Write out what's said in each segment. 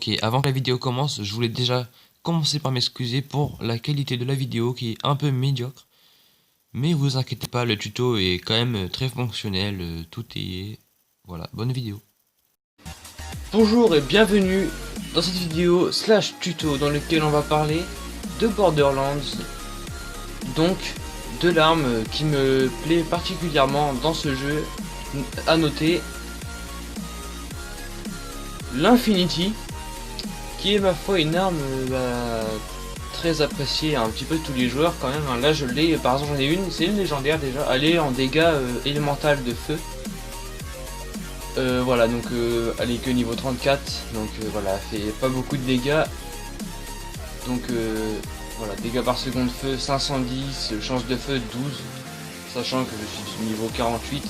Ok, avant que la vidéo commence, je voulais déjà commencer par m'excuser pour la qualité de la vidéo qui est un peu médiocre. Mais vous inquiétez pas, le tuto est quand même très fonctionnel, tout est... Voilà, bonne vidéo. Bonjour et bienvenue dans cette vidéo slash tuto dans lequel on va parler de Borderlands, donc de l'arme qui me plaît particulièrement dans ce jeu. À noter l'Infinity, qui est ma foi une arme très appréciée un petit peu de tous les joueurs quand même. Là je l'ai, par exemple j'en ai une, c'est une légendaire déjà, elle est en dégâts élémental de feu. Voilà, donc elle est que niveau 34, donc voilà, elle fait pas beaucoup de dégâts. Donc voilà, dégâts par seconde de feu 510, chance de feu 12, sachant que je suis du niveau 48.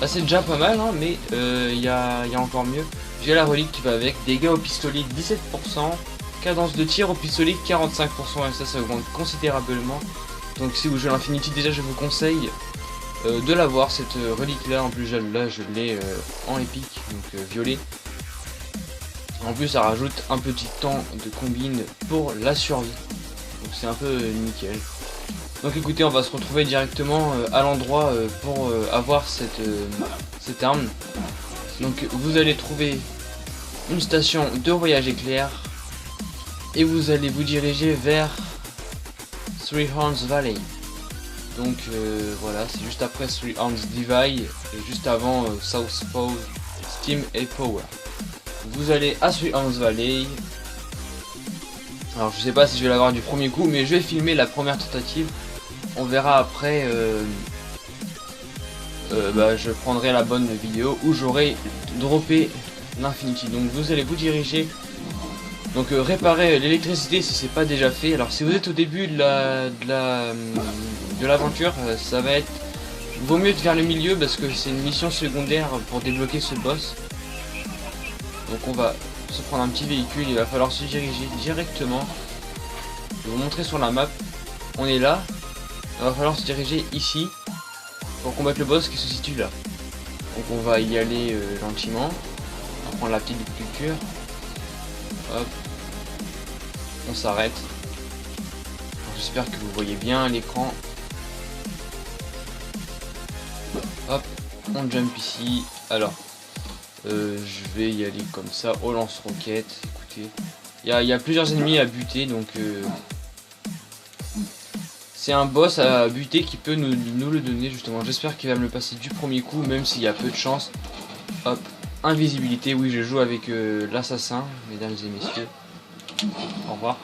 Bah, c'est déjà pas mal, hein, mais il y a encore mieux. J'ai la relique qui va avec, dégâts au pistolet 17%, cadence de tir au pistolet 45%, et ça augmente considérablement. Donc si vous jouez l'Infinity, déjà je vous conseille de l'avoir, cette relique là. En plus là je l'ai en épique, donc violet. En plus ça rajoute un petit temps de combine pour la survie, donc c'est un peu nickel. Donc écoutez, on va se retrouver directement à l'endroit pour avoir cette arme. Donc vous allez trouver une station de voyage éclair et vous allez vous diriger vers Three Horns Valley. Donc voilà, c'est juste après Three Horns Divide et juste avant Southpaw Steam et Power. Vous allez à Three Horns Valley. Alors je sais pas si je vais l'avoir du premier coup, mais je vais filmer la première tentative. On verra après, je prendrai la bonne vidéo où j'aurai droppé l'Infinity. Donc vous allez vous diriger, donc réparer l'électricité si c'est pas déjà fait. Alors si vous êtes au début de l'aventure, ça va être, vaut mieux être vers le milieu parce que c'est une mission secondaire pour débloquer ce boss. Donc on va se prendre un petit véhicule, il va falloir se diriger directement. Je vais vous montrer sur la map, on est là. Il va falloir se diriger ici pour combattre le boss qui se situe là. Donc on va y aller gentiment. On va prendre la petite culture. Hop. On s'arrête. J'espère que vous voyez bien l'écran. Hop. On jump ici. Alors, je vais y aller comme ça au lance-roquette. Écoutez, il y a plusieurs ennemis à buter, donc c'est un boss à buter qui peut nous le donner justement. J'espère qu'il va me le passer du premier coup, même s'il y a peu de chance. Hop, invisibilité. Oui, je joue avec l'assassin, mesdames et messieurs. Au revoir.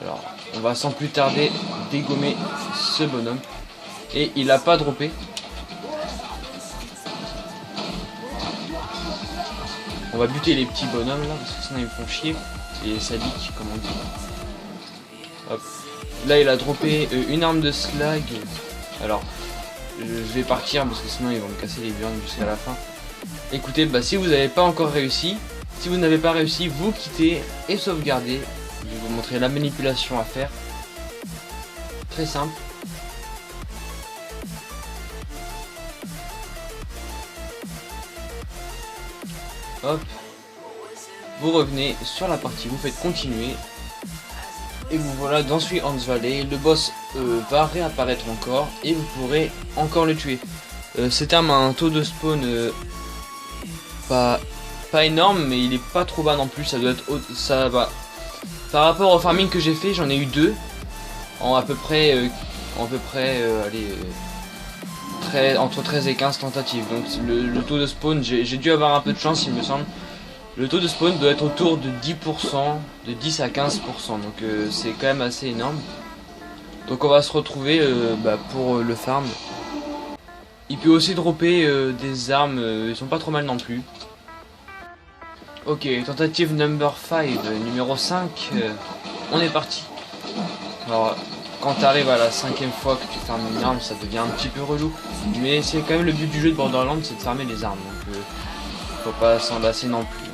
Alors, on va sans plus tarder dégommer ce bonhomme. Et il a pas droppé. On va buter les petits bonhommes là, parce que sinon ils me font chier. Les sadiques, comme on dit. Hop. Là il a droppé une arme de slag. Alors je vais partir parce que sinon ils vont me casser les burnes jusqu'à la fin. Écoutez, bah si vous n'avez pas encore réussi, si vous n'avez pas réussi, vous quittez et sauvegardez. Je vais vous montrer la manipulation à faire. Très simple. Hop. Vous revenez sur la partie, vous faites continuer. Et vous voilà dans Three Horns Valley. Le boss va réapparaître encore et vous pourrez encore le tuer. Cette arme a un taux de spawn pas énorme, mais il est pas trop bas non plus. Ça doit être ça va. Par rapport au farming que j'ai fait, j'en ai eu deux en à peu près entre 13 et 15 tentatives. Donc le taux de spawn, j'ai dû avoir un peu de chance il me semble. Le taux de spawn doit être autour de 10%, de 10 à 15%, donc c'est quand même assez énorme. Donc on va se retrouver pour le farm. Il peut aussi dropper des armes, ils sont pas trop mal non plus. Ok, tentative number 5, numéro 5, on est parti. Alors quand tu arrives à la 5e fois que tu farmes une arme, ça devient un petit peu relou. Mais c'est quand même le but du jeu de Borderlands, c'est de farmer les armes, donc faut pas s'en lasser non plus.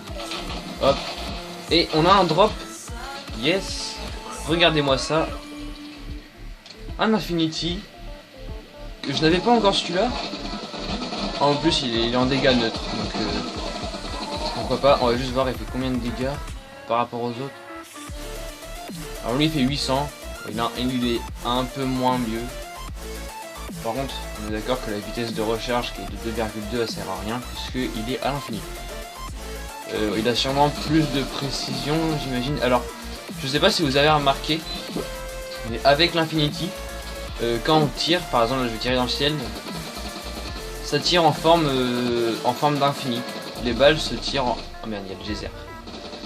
Hop, et on a un drop. Yes, regardez-moi ça. Un Infinity. Je n'avais pas encore celui-là. En plus il est en dégâts neutres, donc pourquoi pas, on va juste voir il fait combien de dégâts par rapport aux autres. Alors lui il fait 800, il est un peu moins mieux. Par contre, on est d'accord que la vitesse de recharge qui est de 2,2 elle sert à rien puisqu'il est à l'infini. Il a sûrement plus de précision, j'imagine. Alors, je sais pas si vous avez remarqué, mais avec l'Infinity, quand on tire, par exemple, là, je vais tirer dans le ciel, ça tire en forme d'infini. Les balles se tirent en... Oh merde, il y a le geyser.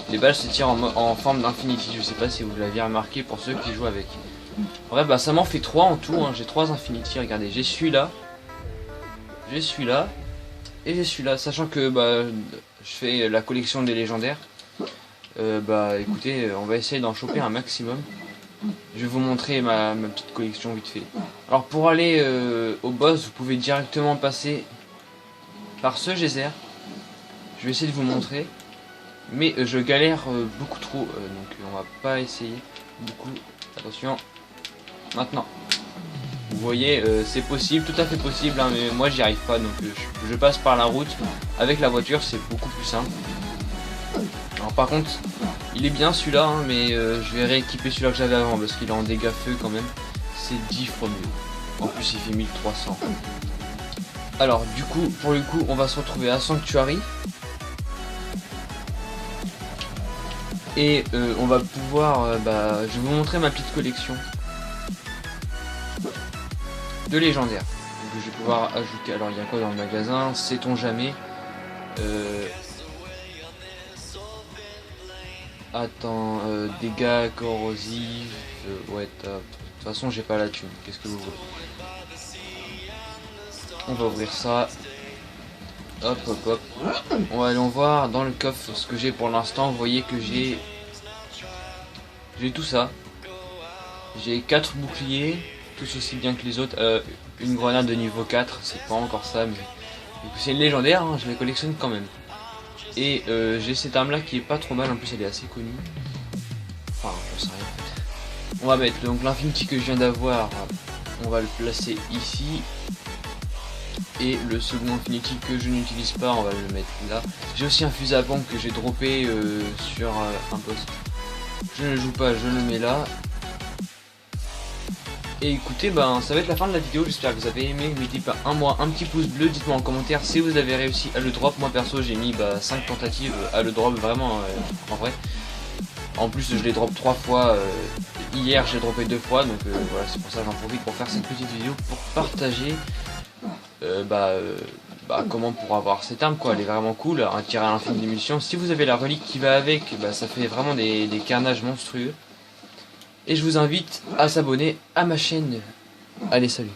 Les balles se tirent en forme d'Infinity. Je sais pas si vous l'aviez remarqué pour ceux qui jouent avec. Bref, bah ça m'en fait 3 en tout, hein. J'ai 3 Infinity, regardez, j'ai celui-là, et j'ai celui-là, sachant que bah je fais la collection des légendaires. Bah écoutez, on va essayer d'en choper un maximum. Je vais vous montrer ma petite collection vite fait. Alors pour aller au boss, vous pouvez directement passer par ce geyser. Je vais essayer de vous montrer, mais je galère beaucoup trop, donc on va pas essayer beaucoup. Attention. Maintenant, vous voyez, c'est possible, tout à fait possible, hein, mais moi j'y arrive pas, donc je passe par la route. Avec la voiture, c'est beaucoup plus simple. Alors par contre, il est bien celui-là, hein, mais je vais rééquiper celui-là que j'avais avant, parce qu'il est en dégâts feu quand même. C'est 10 fois mieux. En plus, il fait 1300. Alors, du coup, pour le coup, on va se retrouver à Sanctuary. Et on va pouvoir, je vais vous montrer ma petite collection de légendaires. Donc, je vais pouvoir ajouter, alors il y a quoi dans le magasin, sait-on jamais. Attends, dégâts corrosifs, ouais, de toute façon j'ai pas la thune, qu'est-ce que vous voulez. On va ouvrir ça. Hop hop hop. On va aller voir dans le coffre ce que j'ai pour l'instant. Vous voyez que j'ai tout ça. J'ai 4 boucliers, tous aussi bien que les autres. Une grenade de niveau 4, c'est pas encore ça, mais c'est une légendaire, hein, je les collectionne quand même. Et j'ai cette arme là qui est pas trop mal, en plus elle est assez connue. Enfin, je sais rien en fait. On va mettre donc l'Infinity que je viens d'avoir, on va le placer ici. Et le second Infinity que je n'utilise pas, on va le mettre là. J'ai aussi un fusil à pompe que j'ai droppé sur un poste. Je ne joue pas, je le mets là. Et écoutez, ça va être la fin de la vidéo, j'espère que vous avez aimé. Mettez pas un petit pouce bleu, dites-moi en commentaire si vous avez réussi à le drop. Moi perso j'ai mis 5 tentatives à le drop, vraiment en vrai. En plus je l'ai drop 3 fois, hier j'ai droppé 2 fois, donc voilà, c'est pour ça que j'en profite pour faire cette petite vidéo pour partager comment pour avoir cette arme quoi. Elle est vraiment cool, un tir à l'infini d'émission. Si vous avez la relique qui va avec, ça fait vraiment des carnages monstrueux. Et je vous invite à s'abonner à ma chaîne. Allez, salut.